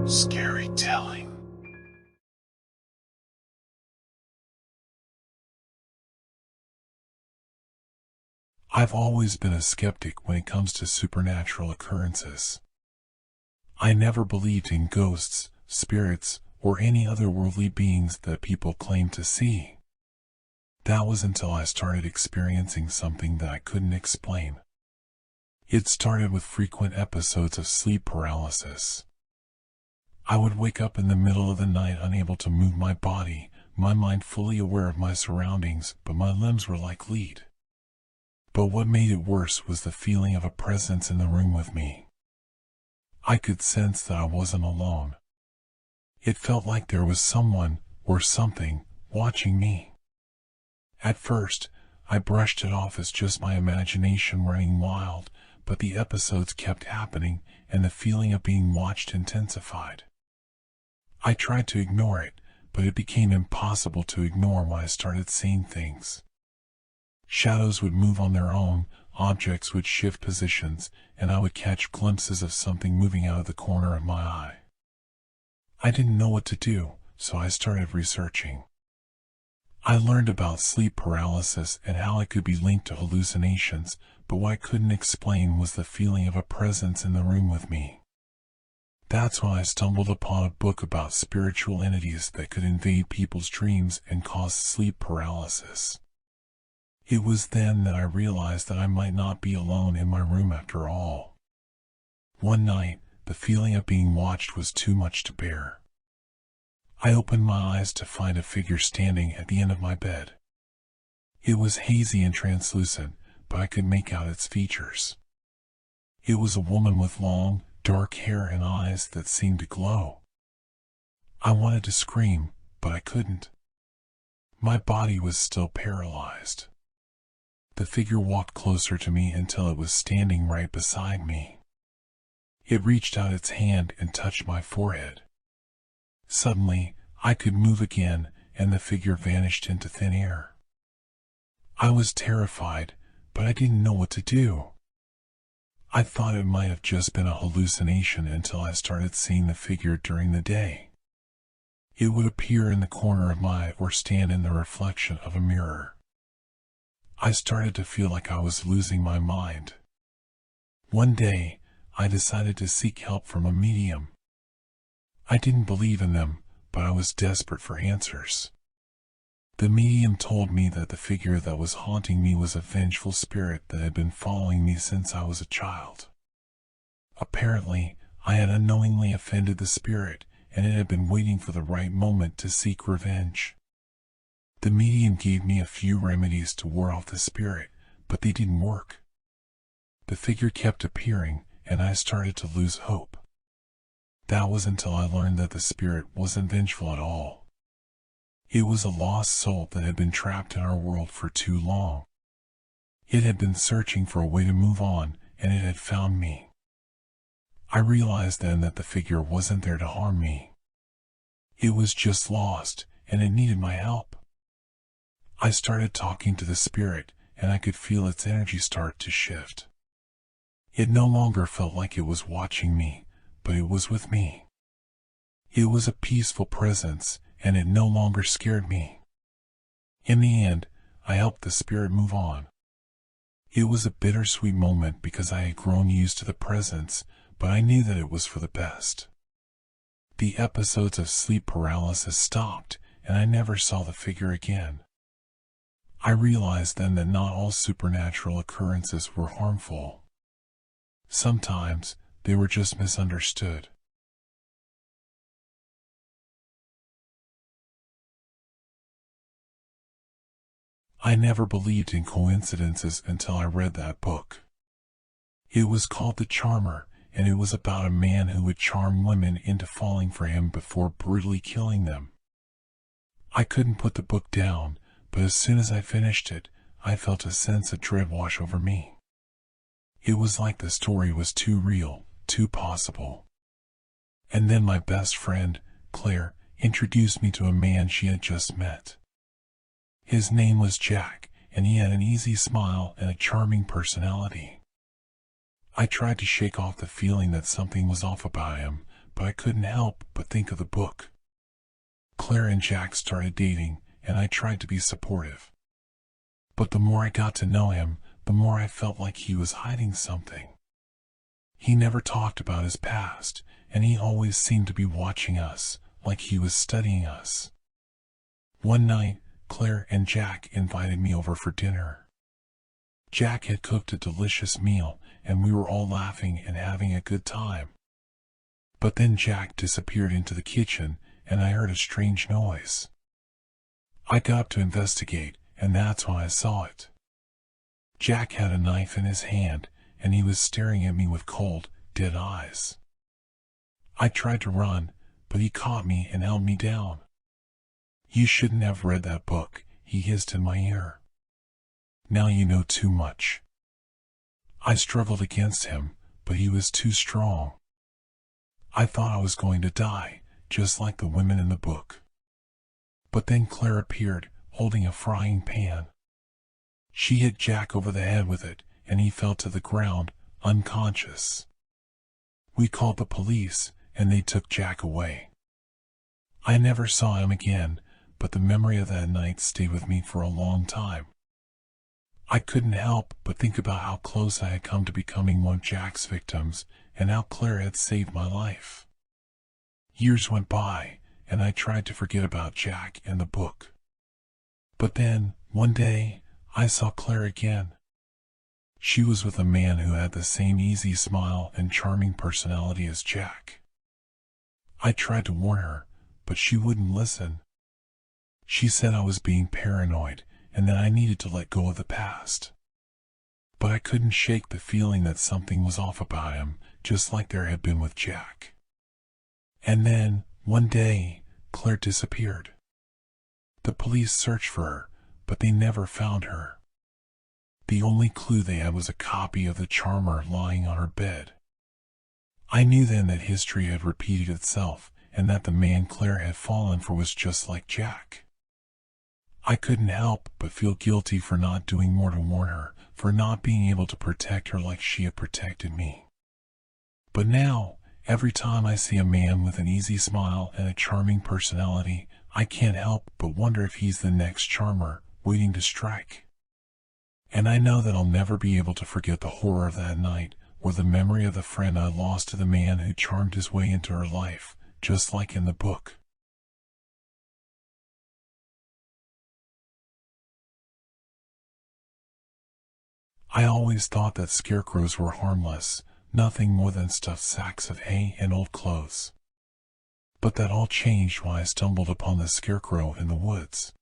Scary telling. I've always been a skeptic when it comes to supernatural occurrences. I never believed in ghosts, spirits, or any otherworldly beings that people claim to see. That was until I started experiencing something that I couldn't explain. It started with frequent episodes of sleep paralysis. I would wake up in the middle of the night unable to move my body, my mind fully aware of my surroundings, but my limbs were like lead. But what made it worse was the feeling of a presence in the room with me. I could sense that I wasn't alone. It felt like there was someone, or something, watching me. At first, I brushed it off as just my imagination running wild, but the episodes kept happening, and the feeling of being watched intensified. I tried to ignore it, but it became impossible to ignore when I started seeing things. Shadows would move on their own, objects would shift positions, and I would catch glimpses of something moving out of the corner of my eye. I didn't know what to do, so I started researching. I learned about sleep paralysis and how it could be linked to hallucinations, but what I couldn't explain was the feeling of a presence in the room with me. That's when I stumbled upon a book about spiritual entities that could invade people's dreams and cause sleep paralysis. It was then that I realized that I might not be alone in my room after all. One night, the feeling of being watched was too much to bear. I opened my eyes to find a figure standing at the end of my bed. It was hazy and translucent, but I could make out its features. It was a woman with long, dark hair and eyes that seemed to glow. I wanted to scream, but I couldn't. My body was still paralyzed. The figure walked closer to me until it was standing right beside me. It reached out its hand and touched my forehead. Suddenly, I could move again, and the figure vanished into thin air. I was terrified, but I didn't know what to do. I thought it might have just been a hallucination until I started seeing the figure during the day. It would appear in the corner of my eye or stand in the reflection of a mirror. I started to feel like I was losing my mind. One day, I decided to seek help from a medium. I didn't believe in them, but I was desperate for answers. The medium told me that the figure that was haunting me was a vengeful spirit that had been following me since I was a child. Apparently, I had unknowingly offended the spirit, and it had been waiting for the right moment to seek revenge. The medium gave me a few remedies to ward off the spirit, but they didn't work. The figure kept appearing, and I started to lose hope. That was until I learned that the spirit wasn't vengeful at all. It was a lost soul that had been trapped in our world for too long. It had been searching for a way to move on, and it had found me. I realized then that the figure wasn't there to harm me. It was just lost, and it needed my help. I started talking to the spirit, and I could feel its energy start to shift. It no longer felt like it was watching me, but it was with me. It was a peaceful presence, and it no longer scared me. In the end, I helped the spirit move on. It was a bittersweet moment because I had grown used to the presence, but I knew that it was for the best. The episodes of sleep paralysis stopped, and I never saw the figure again. I realized then that not all supernatural occurrences were harmful. Sometimes, they were just misunderstood. I never believed in coincidences until I read that book. It was called The Charmer, and it was about a man who would charm women into falling for him before brutally killing them. I couldn't put the book down, but as soon as I finished it, I felt a sense of dread wash over me. It was like the story was too real, too possible. And then my best friend, Claire, introduced me to a man she had just met. His name was Jack, and he had an easy smile and a charming personality. I tried to shake off the feeling that something was off about him, but I couldn't help but think of the book. Claire and Jack started dating, and I tried to be supportive. But the more I got to know him, the more I felt like he was hiding something. He never talked about his past, and he always seemed to be watching us, like he was studying us. One night, Claire and Jack invited me over for dinner. Jack had cooked a delicious meal, and we were all laughing and having a good time. But then Jack disappeared into the kitchen, and I heard a strange noise. I got up to investigate, and that's when I saw it. Jack had a knife in his hand, and he was staring at me with cold, dead eyes. I tried to run, but he caught me and held me down. "You shouldn't have read that book," he hissed in my ear. "Now you know too much." I struggled against him, but he was too strong. I thought I was going to die, just like the women in the book. But then Claire appeared, holding a frying pan. She hit Jack over the head with it, and he fell to the ground, unconscious. We called the police, and they took Jack away. I never saw him again, but the memory of that night stayed with me for a long time. I couldn't help but think about how close I had come to becoming one of Jack's victims, and how Claire had saved my life. Years went by, and I tried to forget about Jack and the book. But then, one day, I saw Claire again. She was with a man who had the same easy smile and charming personality as Jack. I tried to warn her, but she wouldn't listen. She said I was being paranoid, and that I needed to let go of the past. But I couldn't shake the feeling that something was off about him, just like there had been with Jack. And then, one day, Claire disappeared. The police searched for her, but they never found her. The only clue they had was a copy of the charmer lying on her bed. I knew then that history had repeated itself, and that the man Claire had fallen for was just like Jack. I couldn't help but feel guilty for not doing more to warn her, for not being able to protect her like she had protected me. But now, every time I see a man with an easy smile and a charming personality, I can't help but wonder if he's the next charmer, waiting to strike. And I know that I'll never be able to forget the horror of that night, or the memory of the friend I lost to the man who charmed his way into her life, just like in the book. I always thought that scarecrows were harmless, nothing more than stuffed sacks of hay and old clothes. But that all changed when I stumbled upon the scarecrow in the woods.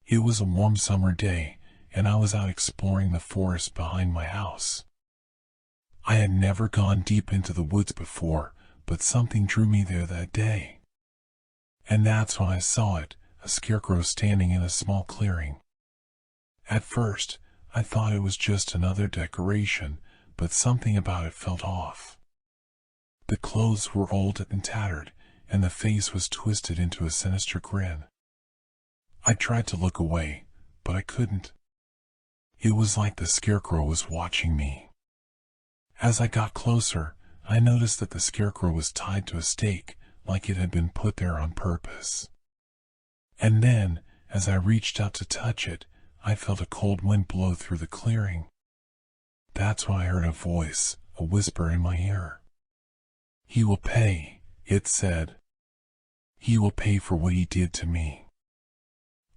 It was a warm summer day, and I was out exploring the forest behind my house. I had never gone deep into the woods before, but something drew me there that day. And that's when I saw it, a scarecrow standing in a small clearing. At first, I thought it was just another decoration, but something about it felt off. The clothes were old and tattered, and the face was twisted into a sinister grin. I tried to look away, but I couldn't. It was like the scarecrow was watching me. As I got closer, I noticed that the scarecrow was tied to a stake, like it had been put there on purpose. And then, as I reached out to touch it, I felt a cold wind blow through the clearing. That's when I heard a voice, a whisper in my ear. "He will pay," it said. "He will pay for what he did to me."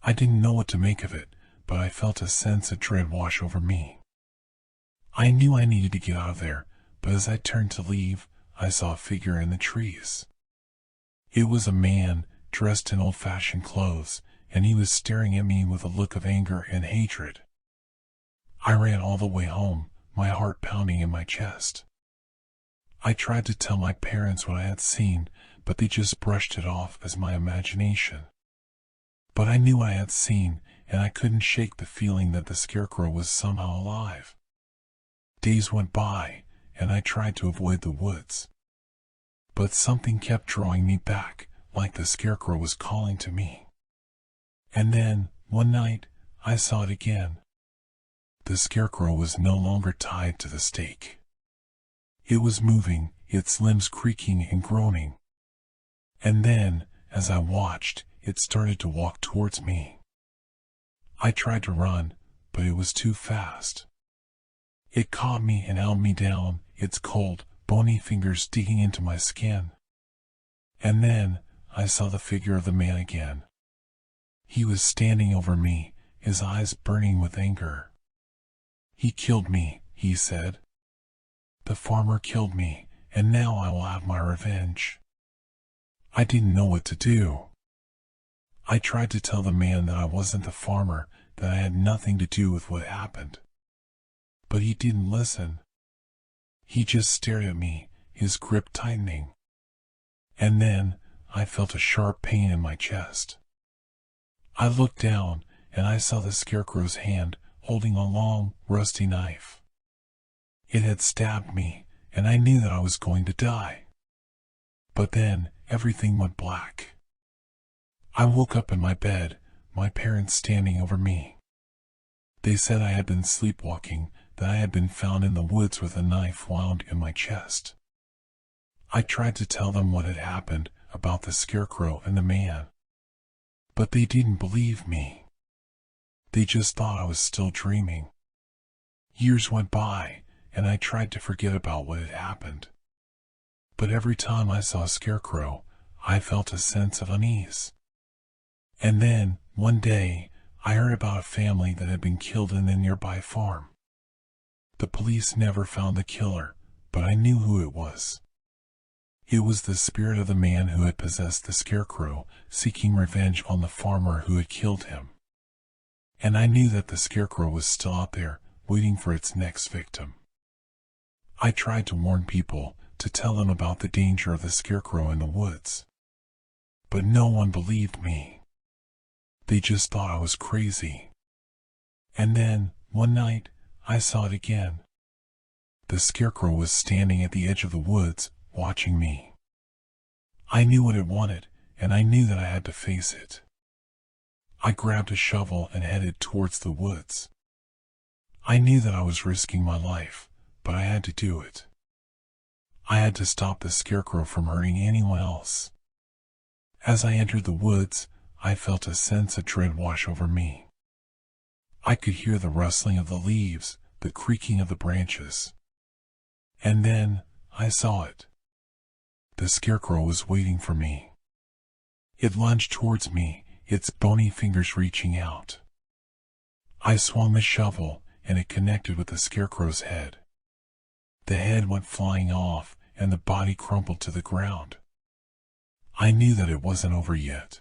I didn't know what to make of it, but I felt a sense of dread wash over me. I knew I needed to get out of there, but as I turned to leave, I saw a figure in the trees. It was a man, dressed in old-fashioned clothes, and he was staring at me with a look of anger and hatred. I ran all the way home, my heart pounding in my chest. I tried to tell my parents what I had seen, but they just brushed it off as my imagination. But I knew I had seen, and I couldn't shake the feeling that the scarecrow was somehow alive. Days went by, and I tried to avoid the woods. But something kept drawing me back, like the scarecrow was calling to me. And then, one night, I saw it again. The scarecrow was no longer tied to the stake. It was moving, its limbs creaking and groaning. And then, as I watched, it started to walk towards me. I tried to run, but it was too fast. It caught me and held me down, its cold, bony fingers digging into my skin. And then, I saw the figure of the man again. He was standing over me, his eyes burning with anger. "He killed me," he said. "The farmer killed me, and now I will have my revenge." I didn't know what to do. I tried to tell the man that I wasn't the farmer, that I had nothing to do with what happened. But he didn't listen. He just stared at me, his grip tightening. And then, I felt a sharp pain in my chest. I looked down, and I saw the scarecrow's hand holding a long, rusty knife. It had stabbed me, and I knew that I was going to die. But then, everything went black. I woke up in my bed, my parents standing over me. They said I had been sleepwalking, that I had been found in the woods with a knife wound in my chest. I tried to tell them what had happened, about the scarecrow and the man. But they didn't believe me. They just thought I was still dreaming. Years went by, and I tried to forget about what had happened. But every time I saw a scarecrow, I felt a sense of unease. And then, one day, I heard about a family that had been killed in a nearby farm. The police never found the killer, but I knew who it was. It was the spirit of the man who had possessed the scarecrow, seeking revenge on the farmer who had killed him. And I knew that the scarecrow was still out there, waiting for its next victim. I tried to warn people, to tell them about the danger of the scarecrow in the woods. But no one believed me. They just thought I was crazy. And then, one night, I saw it again. The scarecrow was standing at the edge of the woods, watching me. I knew what it wanted, and I knew that I had to face it. I grabbed a shovel and headed towards the woods. I knew that I was risking my life, but I had to do it. I had to stop the scarecrow from hurting anyone else. As I entered the woods, I felt a sense of dread wash over me. I could hear the rustling of the leaves, the creaking of the branches. And then, I saw it. The scarecrow was waiting for me. It lunged towards me, its bony fingers reaching out. I swung the shovel, and it connected with the scarecrow's head. The head went flying off, and the body crumpled to the ground. I knew that it wasn't over yet.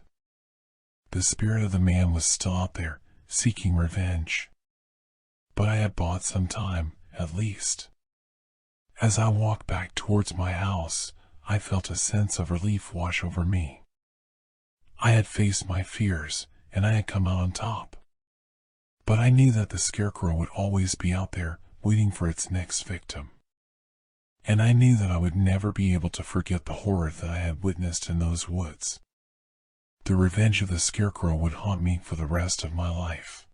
The spirit of the man was still out there, seeking revenge. But I had bought some time, at least. As I walked back towards my house, I felt a sense of relief wash over me. I had faced my fears, and I had come out on top. But I knew that the scarecrow would always be out there, waiting for its next victim. And I knew that I would never be able to forget the horror that I had witnessed in those woods. The revenge of the scarecrow would haunt me for the rest of my life.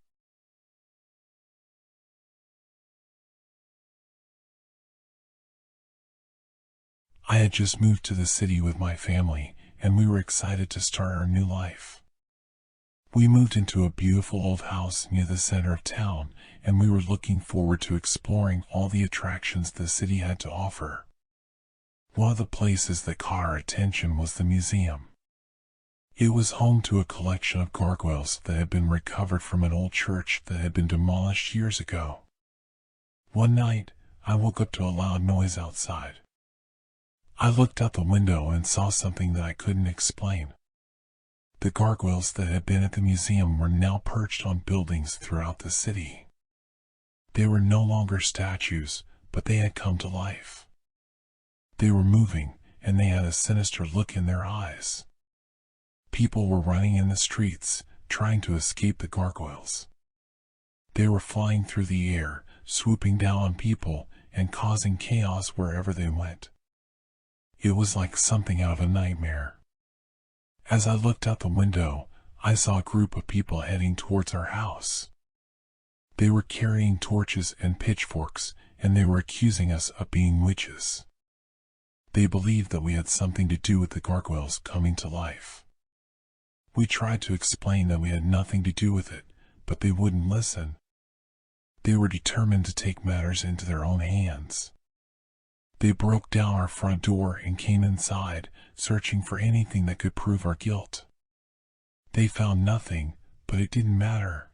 I had just moved to the city with my family, and we were excited to start our new life. We moved into a beautiful old house near the center of town, and we were looking forward to exploring all the attractions the city had to offer. One of the places that caught our attention was the museum. It was home to a collection of gargoyles that had been recovered from an old church that had been demolished years ago. One night, I woke up to a loud noise outside. I looked out the window and saw something that I couldn't explain. The gargoyles that had been at the museum were now perched on buildings throughout the city. They were no longer statues, but they had come to life. They were moving, and they had a sinister look in their eyes. People were running in the streets, trying to escape the gargoyles. They were flying through the air, swooping down on people, and causing chaos wherever they went. It was like something out of a nightmare. As I looked out the window, I saw a group of people heading towards our house. They were carrying torches and pitchforks, and they were accusing us of being witches. They believed that we had something to do with the gargoyles coming to life. We tried to explain that we had nothing to do with it, but they wouldn't listen. They were determined to take matters into their own hands. They broke down our front door and came inside, searching for anything that could prove our guilt. They found nothing, but it didn't matter.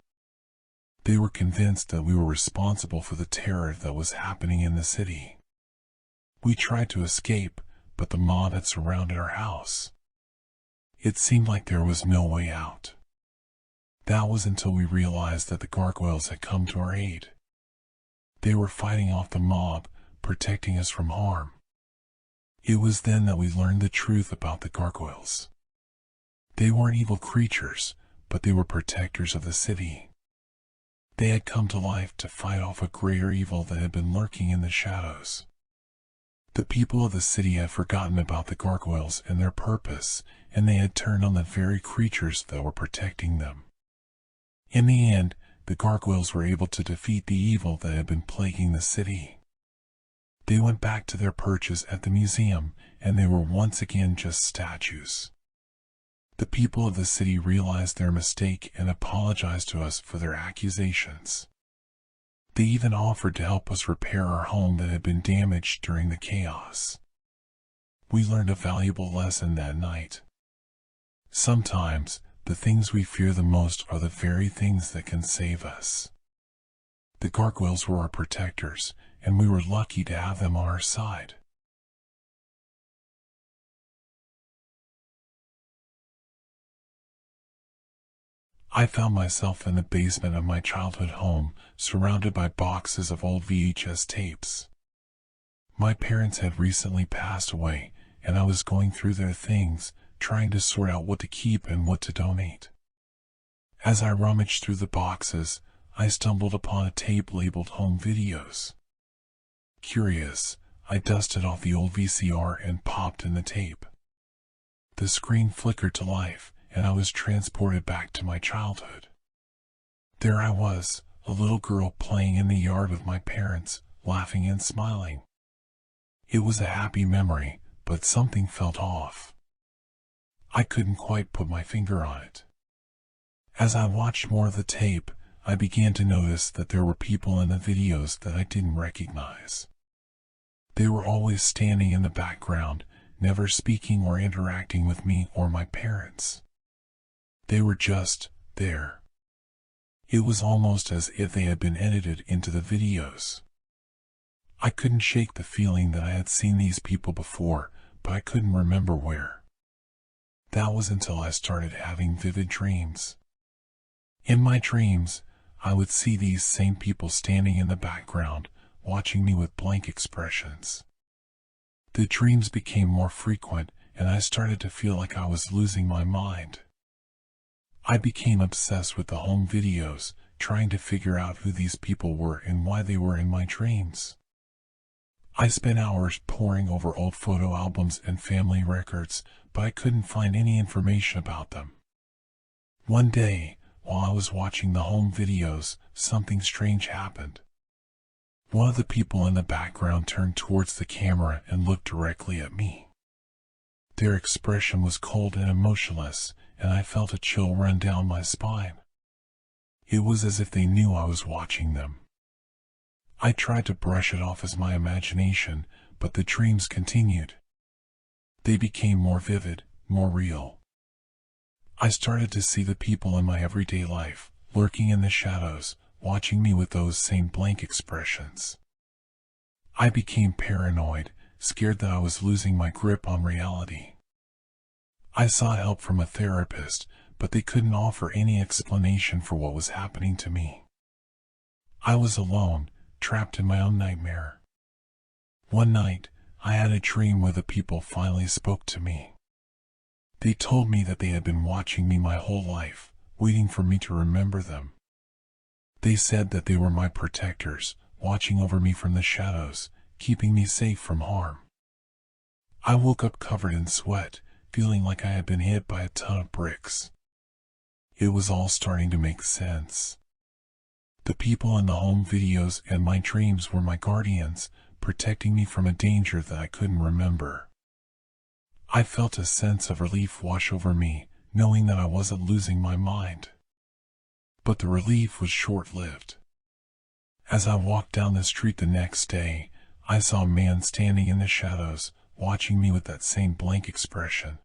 They were convinced that we were responsible for the terror that was happening in the city. We tried to escape, but the mob had surrounded our house. It seemed like there was no way out. That was until we realized that the gargoyles had come to our aid. They were fighting off the mob, protecting us from harm. It was then that we learned the truth about the gargoyles. They weren't evil creatures, but they were protectors of the city. They had come to life to fight off a greater evil that had been lurking in the shadows. The people of the city had forgotten about the gargoyles and their purpose, and they had turned on the very creatures that were protecting them. In the end, the gargoyles were able to defeat the evil that had been plaguing the city. They went back to their perches at the museum, and they were once again just statues. The people of the city realized their mistake and apologized to us for their accusations. They even offered to help us repair our home that had been damaged during the chaos. We learned a valuable lesson that night. Sometimes, the things we fear the most are the very things that can save us. The gargoyles were our protectors, and we were lucky to have them on our side. I found myself in the basement of my childhood home, surrounded by boxes of old VHS tapes. My parents had recently passed away, and I was going through their things, trying to sort out what to keep and what to donate. As I rummaged through the boxes, I stumbled upon a tape labeled Home Videos. Curious, I dusted off the old VCR and popped in the tape. The screen flickered to life, and I was transported back to my childhood. There I was, a little girl playing in the yard with my parents, laughing and smiling. It was a happy memory, but something felt off. I couldn't quite put my finger on it. As I watched more of the tape, I began to notice that there were people in the videos that I didn't recognize. They were always standing in the background, never speaking or interacting with me or my parents. They were just there. It was almost as if they had been edited into the videos. I couldn't shake the feeling that I had seen these people before, but I couldn't remember where. That was until I started having vivid dreams. In my dreams, I would see these same people standing in the background, watching me with blank expressions. The dreams became more frequent, and I started to feel like I was losing my mind. I became obsessed with the home videos, trying to figure out who these people were and why they were in my dreams. I spent hours poring over old photo albums and family records, but I couldn't find any information about them. One day, while I was watching the home videos, something strange happened. One of the people in the background turned towards the camera and looked directly at me. Their expression was cold and emotionless, and I felt a chill run down my spine. It was as if they knew I was watching them. I tried to brush it off as my imagination, but the dreams continued. They became more vivid, more real. I started to see the people in my everyday life, lurking in the shadows, watching me with those same blank expressions. I became paranoid, scared that I was losing my grip on reality. I sought help from a therapist, but they couldn't offer any explanation for what was happening to me. I was alone, trapped in my own nightmare. One night, I had a dream where the people finally spoke to me. They told me that they had been watching me my whole life, waiting for me to remember them. They said that they were my protectors, watching over me from the shadows, keeping me safe from harm. I woke up covered in sweat, feeling like I had been hit by a ton of bricks. It was all starting to make sense. The people in the home videos and my dreams were my guardians, protecting me from a danger that I couldn't remember. I felt a sense of relief wash over me, knowing that I wasn't losing my mind. But the relief was short-lived. As I walked down the street the next day, I saw a man standing in the shadows, watching me with that same blank expression.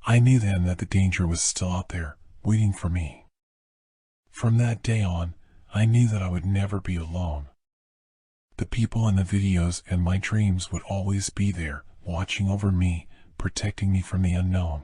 I knew then that the danger was still out there, waiting for me. From that day on, I knew that I would never be alone. The people in the videos and my dreams would always be there, watching over me, protecting me from the unknown.